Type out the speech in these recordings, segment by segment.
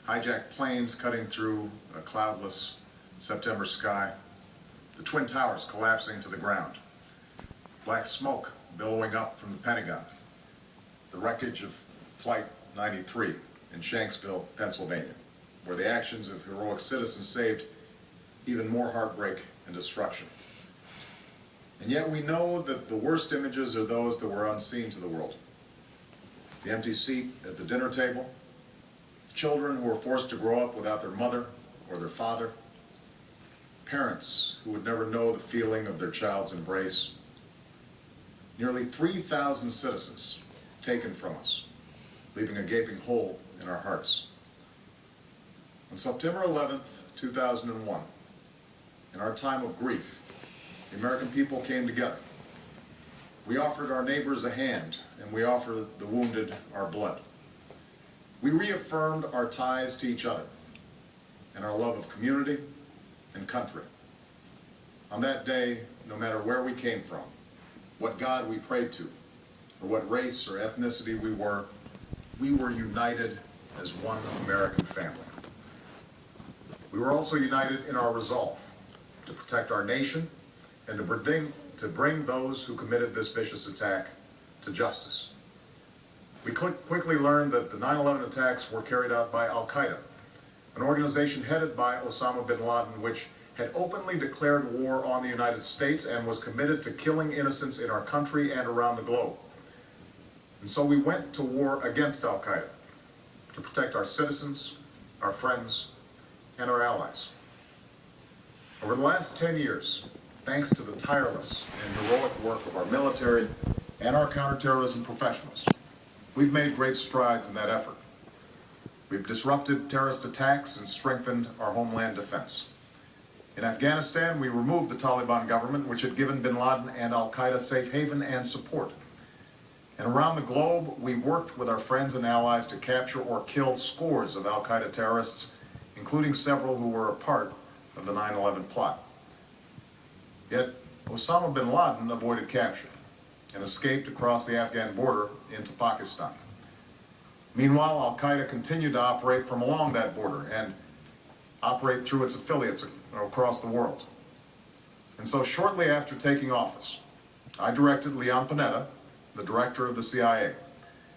hijacked planes cutting through a cloudless September sky, the Twin Towers collapsing to the ground, black smoke billowing up from the Pentagon, the wreckage of Flight 93 in Shanksville, Pennsylvania, where the actions of heroic citizens saved even more heartbreak and destruction. And yet we know that the worst images are those that were unseen to the world. The empty seat at the dinner table, children who were forced to grow up without their mother or their father, parents who would never know the feeling of their child's embrace, nearly 3,000 citizens taken from us, leaving a gaping hole in our hearts. On September 11th, 2001, in our time of grief, the American people came together. We offered our neighbors a hand, and we offered the wounded our blood. We reaffirmed our ties to each other and our love of community and country. On that day, no matter where we came from, what God we prayed to, or what race or ethnicity we were united as one American family. We were also united in our resolve to protect our nation and to bring those who committed this vicious attack to justice. We quickly learned that the 9/11 attacks were carried out by Al-Qaeda, an organization headed by Osama bin Laden, which had openly declared war on the United States and was committed to killing innocents in our country and around the globe. And so we went to war against Al-Qaeda to protect our citizens, our friends, and our allies. Over the last 10 years, thanks to the tireless and heroic work of our military and our counterterrorism professionals, we've made great strides in that effort. We've disrupted terrorist attacks and strengthened our homeland defense. In Afghanistan, we removed the Taliban government, which had given bin Laden and Al-Qaeda safe haven and support. And around the globe, we worked with our friends and allies to capture or kill scores of Al-Qaeda terrorists, including several who were a part of the 9/11 plot. Yet, Osama bin Laden avoided capture and escaped across the Afghan border into Pakistan. Meanwhile, Al-Qaeda continued to operate from along that border and operate through its affiliates across the world. And so shortly after taking office, I directed Leon Panetta, the director of the CIA,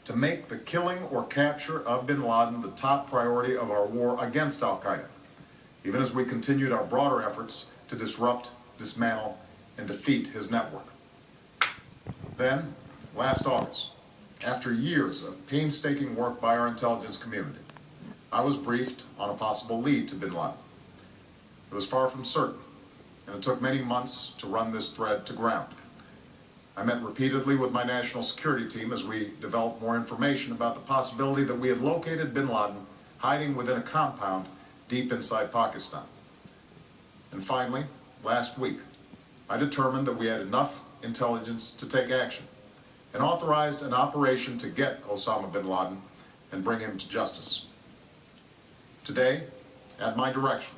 to make the killing or capture of bin Laden the top priority of our war against Al-Qaeda, even as we continued our broader efforts to disrupt, dismantle, and defeat his network. Then, last August, after years of painstaking work by our intelligence community, I was briefed on a possible lead to bin Laden. It was far from certain, and it took many months to run this thread to ground. I met repeatedly with my national security team as we developed more information about the possibility that we had located bin Laden hiding within a compound deep inside Pakistan. And finally, last week, I determined that we had enough intelligence to take action and authorized an operation to get Osama bin Laden and bring him to justice. Today, at my direction,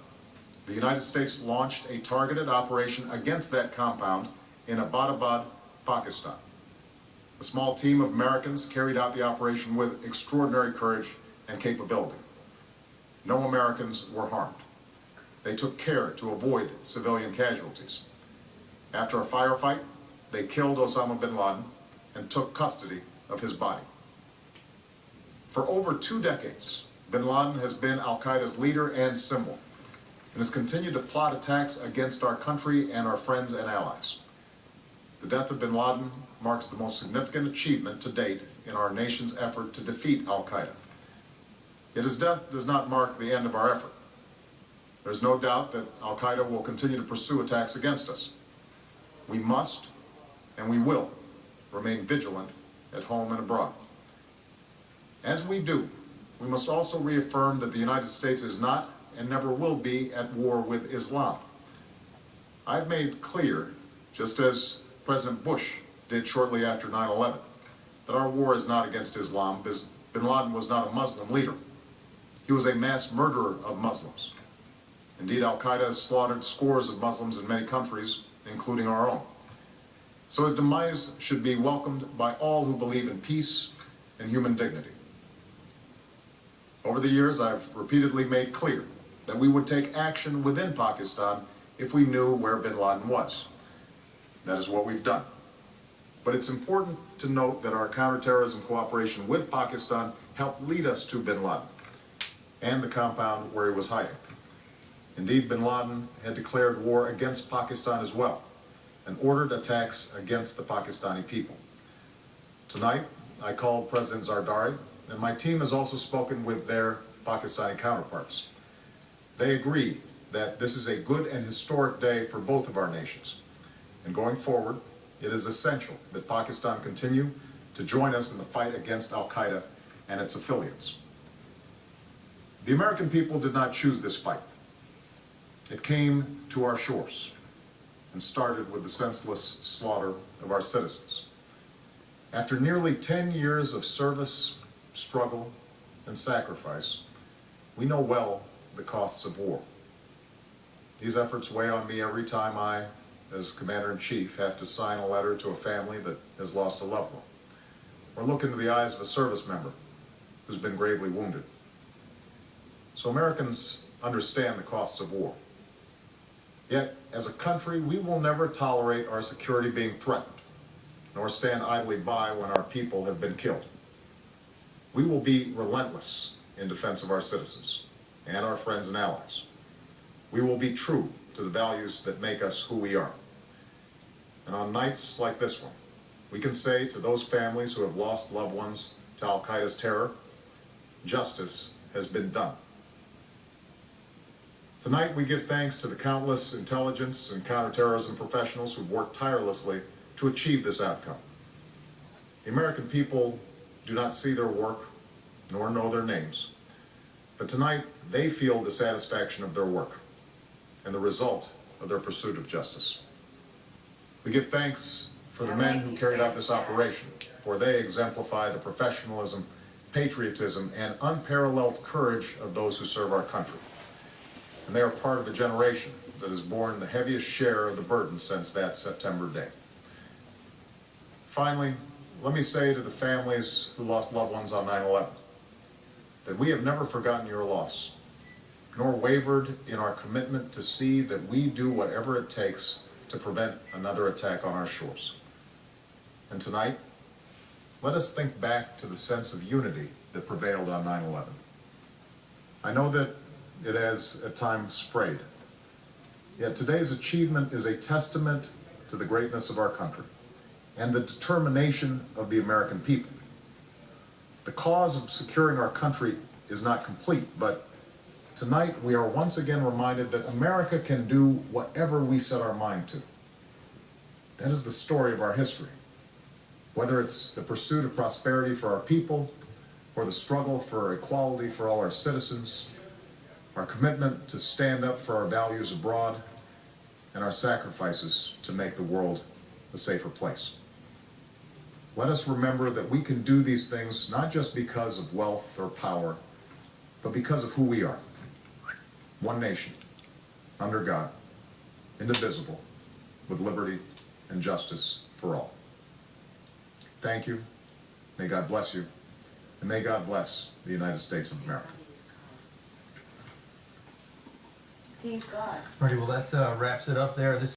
the United States launched a targeted operation against that compound in Abbottabad, Pakistan. A small team of Americans carried out the operation with extraordinary courage and capability. No Americans were harmed. They took care to avoid civilian casualties. After a firefight, they killed Osama bin Laden and took custody of his body. For over 2 decades, bin Laden has been Al-Qaeda's leader and symbol, and has continued to plot attacks against our country and our friends and allies. The death of bin Laden marks the most significant achievement to date in our nation's effort to defeat Al-Qaeda. Yet his death does not mark the end of our effort. There's no doubt that Al-Qaeda will continue to pursue attacks against us. We must, and we will, remain vigilant at home and abroad. As we do, we must also reaffirm that the United States is not and never will be at war with Islam. I've made clear, just as President Bush did shortly after 9/11, that our war is not against Islam. Bin Laden was not a Muslim leader. He was a mass murderer of Muslims. Indeed, Al-Qaeda has slaughtered scores of Muslims in many countries, including our own. So his demise should be welcomed by all who believe in peace and human dignity. Over the years, I've repeatedly made clear that we would take action within Pakistan if we knew where bin Laden was. That is what we've done. But it's important to note that our counterterrorism cooperation with Pakistan helped lead us to bin Laden and the compound where he was hiding. Indeed, bin Laden had declared war against Pakistan as well and ordered attacks against the Pakistani people. Tonight, I called President Zardari, and my team has also spoken with their Pakistani counterparts. They agree that this is a good and historic day for both of our nations. And going forward, it is essential that Pakistan continue to join us in the fight against Al-Qaeda and its affiliates. The American people did not choose this fight. It came to our shores and started with the senseless slaughter of our citizens. After nearly 10 years of service, struggle, and sacrifice, we know well the costs of war. These efforts weigh on me every time I, as Commander-in-Chief, have to sign a letter to a family that has lost a loved one, or look into the eyes of a service member who's been gravely wounded. So Americans understand the costs of war. Yet, as a country, we will never tolerate our security being threatened, nor stand idly by when our people have been killed. We will be relentless in defense of our citizens and our friends and allies. We will be true to the values that make us who we are. And on nights like this one, we can say to those families who have lost loved ones to Al-Qaeda's terror, justice has been done. Tonight, we give thanks to the countless intelligence and counterterrorism professionals who've worked tirelessly to achieve this outcome. The American people do not see their work, nor know their names. But tonight, they feel the satisfaction of their work and the result of their pursuit of justice. We give thanks for the men who carried out this operation, for they exemplify the professionalism, patriotism, and unparalleled courage of those who serve our country. And they are part of a generation that has borne the heaviest share of the burden since that September day. Finally, let me say to the families who lost loved ones on 9/11 that we have never forgotten your loss, nor wavered in our commitment to see that we do whatever it takes to prevent another attack on our shores. And tonight, let us think back to the sense of unity that prevailed on 9/11. I know that it has at times frayed, yet today's achievement is a testament to the greatness of our country and the determination of the American people. The cause of securing our country is not complete, but tonight we are once again reminded that America can do whatever we set our mind to. That is the story of our history. Whether it's the pursuit of prosperity for our people, or the struggle for equality for all our citizens, our commitment to stand up for our values abroad, and our sacrifices to make the world a safer place. Let us remember that we can do these things not just because of wealth or power, but because of who we are. One nation, under God, indivisible, with liberty and justice for all. Thank you. May God bless you. And may God bless the United States of America. He's God. Alrighty, well that wraps it up there. This